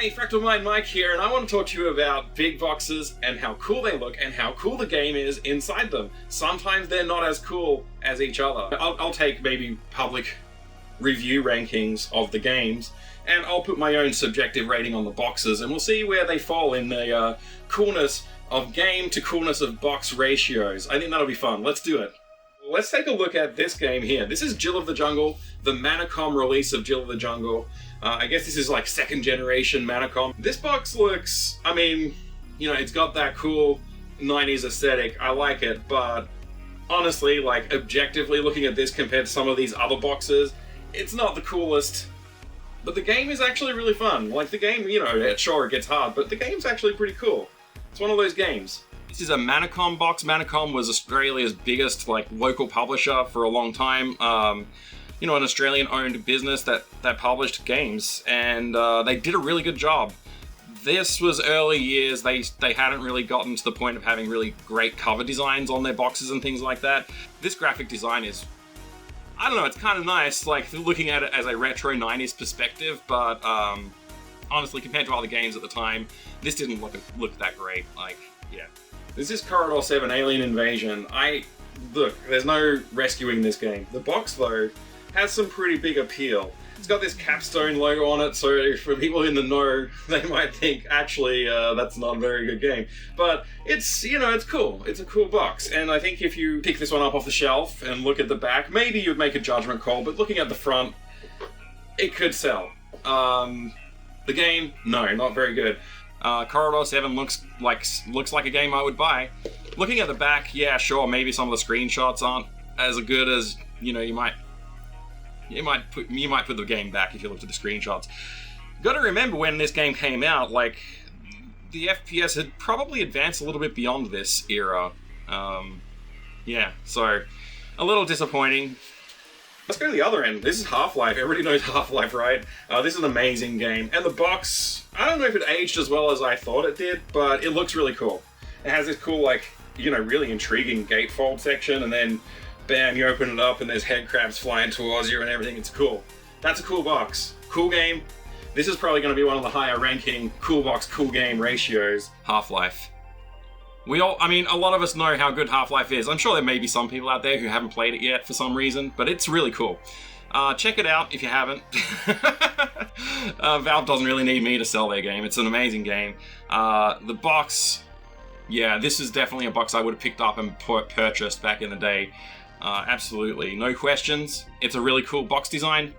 Hey, FractalMindMike here, and I want to talk to you about big boxes and how cool they look and how cool the game is inside them. Sometimes they're not as cool as each other. I'll take maybe public review rankings of the games, and I'll put my own subjective rating on the boxes, and we'll see where they fall in the coolness of game to coolness of box ratios. I think that'll be fun. Let's do it. Let's take a look at this game here. This is Jill of the Jungle, the Manicon release of Jill of the Jungle. I guess this is like second generation Manicon. This box looks, I mean, you know, it's got that cool 90s aesthetic. I like it, but honestly, like objectively looking at this compared to some of these other boxes, it's not the coolest. But the game is actually really fun. Like the game, you know, sure it gets hard, but the game's actually pretty cool. It's one of those games. This is a Manicon box. Manicon was Australia's biggest like local publisher for a long time. You know, an Australian-owned business that published games, and they did a really good job. This was early years. They hadn't really gotten to the point of having really great cover designs on their boxes and things like that. This graphic design is, I don't know, it's kind of nice, like looking at it as a retro 90s perspective, but honestly, compared to other games at the time, this didn't look that great. Like, yeah. This is Corridor 7 Alien Invasion. Look, there's no rescuing this game. The box, though, has some pretty big appeal. It's got this capstone logo on it, so for people in the know, they might think, actually, that's not a very good game. But it's, you know, it's cool. It's a cool box. And I think if you pick this one up off the shelf and look at the back, maybe you'd make a judgment call, but looking at the front, it could sell. The game, no, not very good. Corridor 7 looks like a game I would buy. Looking at the back, yeah, sure, maybe some of the screenshots aren't as good as, you know, you might put the game back if you looked at the screenshots. Gotta remember when this game came out, like, the FPS had probably advanced a little bit beyond this era. Yeah, so, a little disappointing. Let's go to the other end. This is HalfLife. Everybody knows HalfLife, right? This is an amazing game. And the box, I don't know if it aged as well as I thought it did, but it looks really cool. It has this cool, like, you know, really intriguing gatefold section, and then bam, you open it up and there's head crabs flying towards you and everything. It's cool. That's a cool box. Cool game. This is probably going to be one of the higher ranking cool box, cool game ratios. HalfLife. I mean, a lot of us know how good HalfLife is. I'm sure there may be some people out there who haven't played it yet for some reason, but it's really cool. Check it out if you haven't. Valve doesn't really need me to sell their game. It's an amazing game. The box, yeah, this is definitely a box I would have picked up and purchased back in the day. Absolutely, no questions. It's a really cool box design.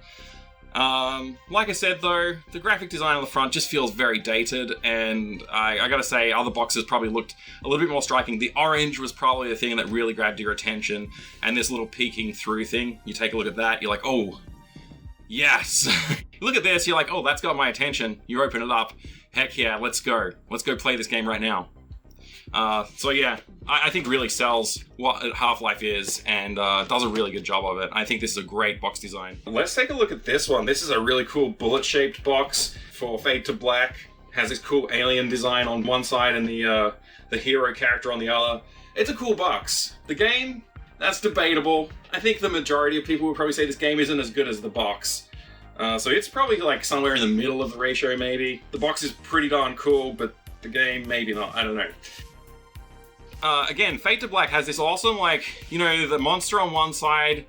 Like I said though, the graphic design on the front just feels very dated, and I gotta say, other boxes probably looked a little bit more striking. The orange was probably the thing that really grabbed your attention, and this little peeking through thing, you take a look at that, you're like, oh, yes. You look at this, you're like, oh, that's got my attention. You open it up, heck yeah, let's go play this game right now. So yeah, I think really sells what HalfLife is, and does a really good job of it. I think this is a great box design. Let's take a look at this one. This is a really cool bullet-shaped box for Fade to Black. Has this cool alien design on one side and the hero character on the other. It's a cool box. The game, that's debatable. I think the majority of people would probably say this game isn't as good as the box. So it's probably like somewhere in the middle of the ratio, maybe. The box is pretty darn cool, but the game, maybe not. I don't know. Again, Fade to Black has this awesome, like, you know, the monster on one side,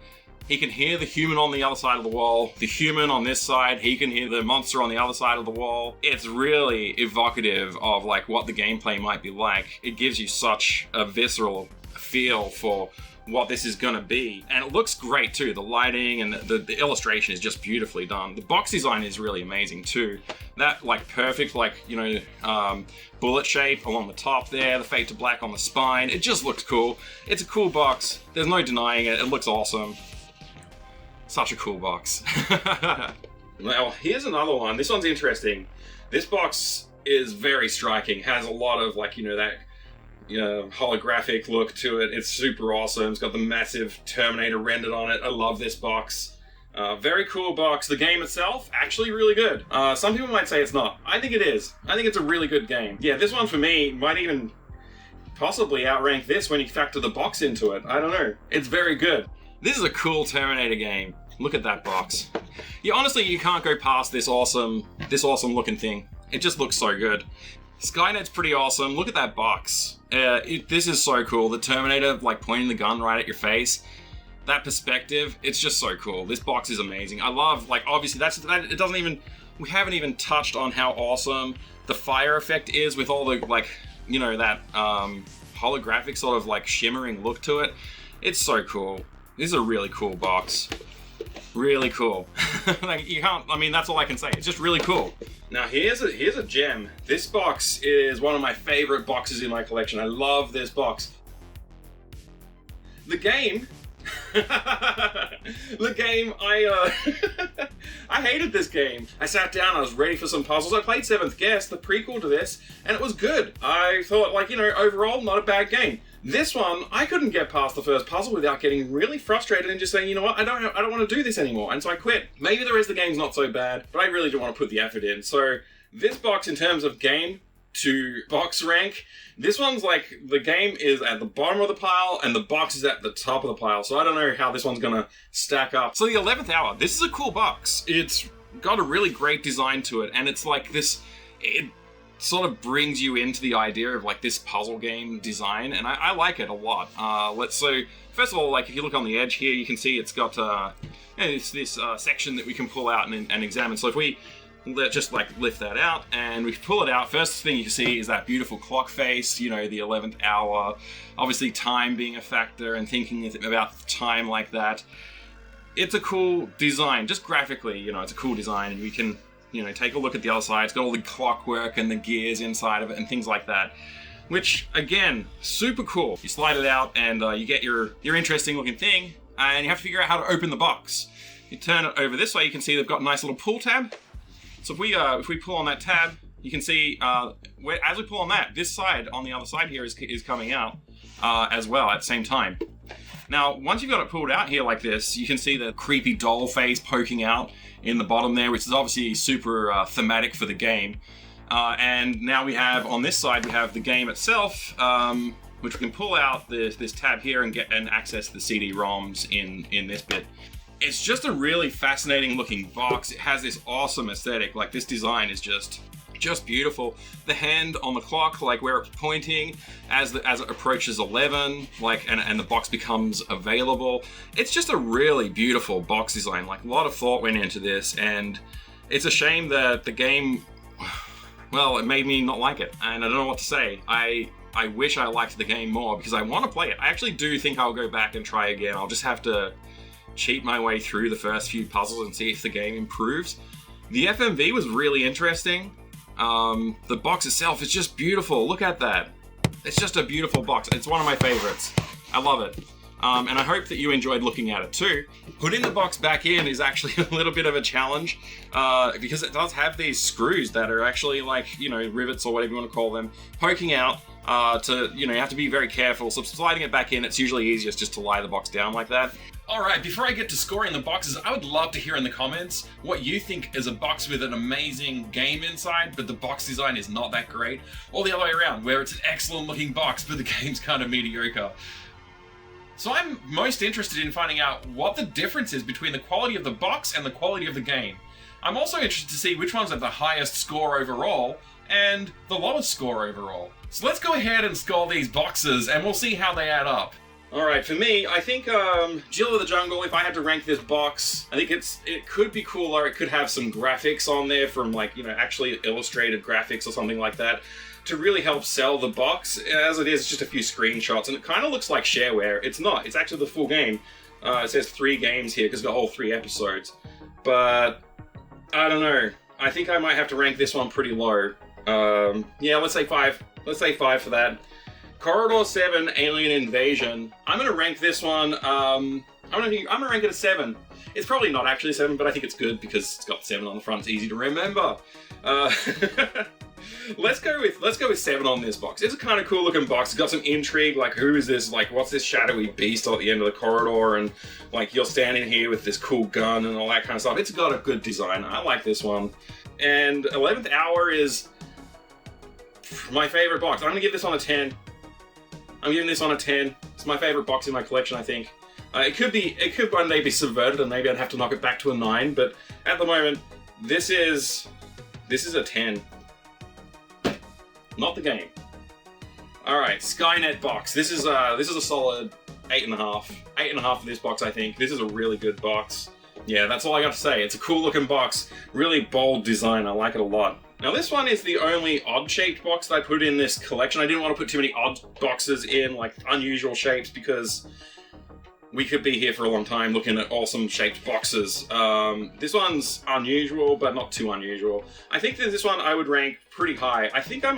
he can hear the human on the other side of the wall. The human on this side, he can hear the monster on the other side of the wall. It's really evocative of, like, what the gameplay might be like. It gives you such a visceral feel for what this is gonna be. And it looks great too. The lighting and the illustration is just beautifully done. The box design is really amazing too. That like perfect, like, you know, bullet shape along the top there, the Fade to Black on the spine. It just looks cool. It's a cool box. There's no denying it. It looks awesome. Such a cool box. Now, here's another one. This one's interesting. This box is very striking. Has a lot of, like, you know, that holographic look to it. It's super awesome. It's got the massive Terminator rendered on it. I love this box. Very cool box. The game itself, actually really good. Some people might say it's not. I think it is. I think it's a really good game. Yeah, this one for me might even possibly outrank this when you factor the box into it. I don't know. It's very good. This is a cool Terminator game. Look at that box. Yeah, honestly, you can't go past this awesome looking thing. It just looks so good. SkyNET's pretty awesome. Look at that box. This is so cool. The Terminator, like, pointing the gun right at your face. That perspective, it's just so cool. This box is amazing. I love, like, obviously, it doesn't even, we haven't even touched on how awesome the fire effect is with all the, like, you know, that holographic sort of, like, shimmering look to it. It's so cool. This is a really cool box. Really cool. Like, you can't, I mean, that's all I can say. It's just really cool. Now here's a gem. This box is one of my favorite boxes in my collection. I love this box. The game, the game, I hated this game. I sat down, I was ready for some puzzles. I played 7th Guest, the prequel to this, and it was good. I thought, like, you know, overall, not a bad game. This one, I couldn't get past the first puzzle without getting really frustrated and just saying, you know what, I don't want to do this anymore, and so I quit. Maybe the rest of the game's not so bad, but I really do want to put the effort in. So this box, in terms of game to box rank, this one's like, the game is at the bottom of the pile and the box is at the top of the pile, so I don't know how this one's gonna stack up. So the 11th Hour, this is a cool box. It's got a really great design to it, and it's like this, it sort of brings you into the idea of, like, this puzzle game design, and I like it a lot. So first of all, like, if you look on the edge here, you can see it's got it's this section that we can pull out and examine. So if we just, like, lift that out and we pull it out, first thing you can see is that beautiful clock face, you know, the 11th hour, obviously time being a factor and thinking about time like that. It's a cool design, just graphically, you know, it's a cool design, and we can, you know, take a look at the other side. It's got all the clockwork and the gears inside of it and things like that, which, again, super cool. You slide it out and you get your interesting looking thing, and you have to figure out how to open the box. You turn it over this way, you can see they've got a nice little pull tab. So if we pull on that tab, you can see as we pull on that, this side on the other side here is coming out as well at the same time. Now, once you've got it pulled out here like this, you can see the creepy doll face poking out in the bottom there, which is obviously super thematic for the game. And now we have, on this side, we have the game itself, which we can pull out this tab here and access the CD-ROMs in this bit. It's just a really fascinating looking box. It has this awesome aesthetic. Like, this design is just beautiful. The hand on the clock, like where it's pointing as it approaches 11, like, and the box becomes available. It's just a really beautiful box design. Like, a lot of thought went into this, and it's a shame that the game, well, it made me not like it, and I don't know what to say. I wish I liked the game more because I want to play it. I actually do think I'll go back and try again. I'll just have to cheat my way through the first few puzzles and see if the game improves. The FMV was really interesting. The box itself is just beautiful. Look at that. It's just a beautiful box. It's one of my favorites. I love it. And I hope that you enjoyed looking at it too. Putting the box back in is actually a little bit of a challenge because it does have these screws that are actually, like, you know, rivets or whatever you want to call them, poking out you know, you have to be very careful. So sliding it back in, it's usually easiest just to lie the box down like that. Alright, before I get to scoring the boxes, I would love to hear in the comments what you think is a box with an amazing game inside, but the box design is not that great, or the other way around, where it's an excellent looking box, but the game's kind of mediocre. So I'm most interested in finding out what the difference is between the quality of the box and the quality of the game. I'm also interested to see which ones have the highest score overall, and the lowest score overall. So let's go ahead and score these boxes, and we'll see how they add up. Alright, for me, I think Jill of the Jungle, if I had to rank this box, I think it could be cooler. It could have some graphics on there from, like, you know, actually illustrated graphics or something like that to really help sell the box. As it is, it's just a few screenshots, and it kind of looks like shareware. It's not. It's actually the full game. It says 3 games here because it's got all 3 episodes. But I don't know. I think I might have to rank this one pretty low. Yeah, let's say 5. Let's say 5 for that. Corridor 7, Alien Invasion. I'm gonna rank this one, I'm gonna rank it a 7. It's probably not actually a 7, but I think it's good because it's got 7 on the front, it's easy to remember. Let's go with 7 on this box. It's a kind of cool looking box. It's got some intrigue, like who is this, like what's this shadowy beast at the end of the corridor, and like you're standing here with this cool gun and all that kind of stuff. It's got a good design. I like this one. And 11th Hour is my favorite box. I'm gonna give this one a 10. I'm giving this on a 10. It's my favorite box in my collection, I think. It could one day be subverted, and maybe I'd have to knock it back to a 9. But at the moment, this is a 10. not the game. Alright, SkyNET box. This is a solid 8.5. 8.5 for this box, I think. This is a really good box. Yeah, that's all I got to say. It's a cool looking box. Really bold design. I like it a lot. Now this one is the only odd-shaped box that I put in this collection. I didn't want to put too many odd boxes in, like unusual shapes, because we could be here for a long time looking at awesome shaped boxes. This one's unusual, but not too unusual. I think that this one I would rank pretty high. I think it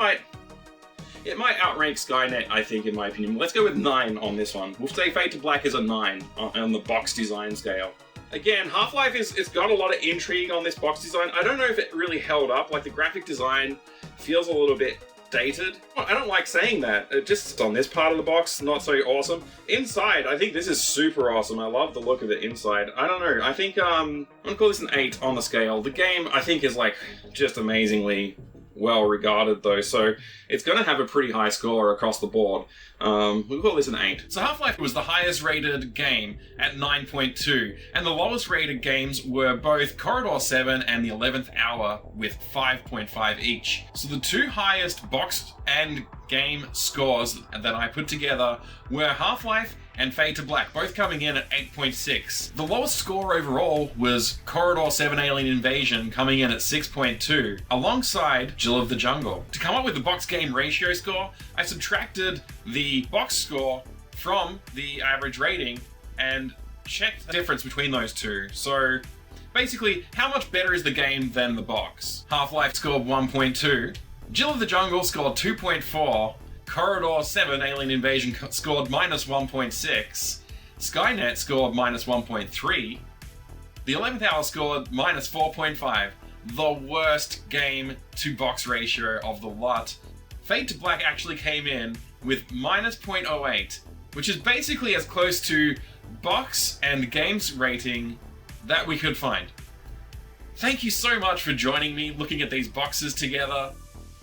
might outrank SkyNET, I think, in my opinion. Let's go with 9 on this one. We'll say Fade to Black is a 9 on the box design scale. Again, HalfLife it's got a lot of intrigue on this box design. I don't know if it really held up. Like, the graphic design feels a little bit dated. I don't like saying that. It just on this part of the box, not so awesome. Inside, I think this is super awesome. I love the look of it inside. I don't know. I think I'm gonna call this an 8 on the scale. The game, I think, is like just amazingly well regarded though, so it's going to have a pretty high score across the board. We'll call this an 8. So Half-Life was the highest rated game at 9.2, and the lowest rated games were both Corridor 7 and the 11th Hour with 5.5 each. So the two highest box and game scores that I put together were Half-Life and Fade to Black, both coming in at 8.6. The lowest score overall was Corridor 7 Alien Invasion, coming in at 6.2, alongside Jill of the Jungle. To come up with the box game ratio score, I subtracted the box score from the average rating and checked the difference between those two. So basically, how much better is the game than the box? Half-Life scored 1.2, Jill of the Jungle scored 2.4, Corridor 7 Alien Invasion scored -1.6, SkyNET scored -1.3, the 11th Hour scored -4.5, the worst game to box ratio of the lot. Fade to Black actually came in with -0.08, which is basically as close to box and games rating that we could find. Thank you so much for joining me looking at these boxes together.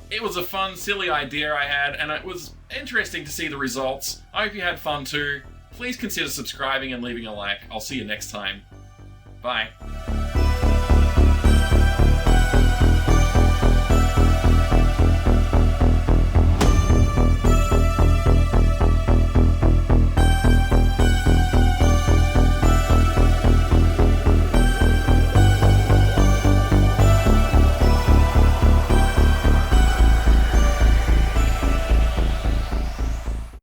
It was a fun, silly idea I had, and it was interesting to see the results. I hope you had fun too. Please consider subscribing and leaving a like. I'll see you next time. Bye.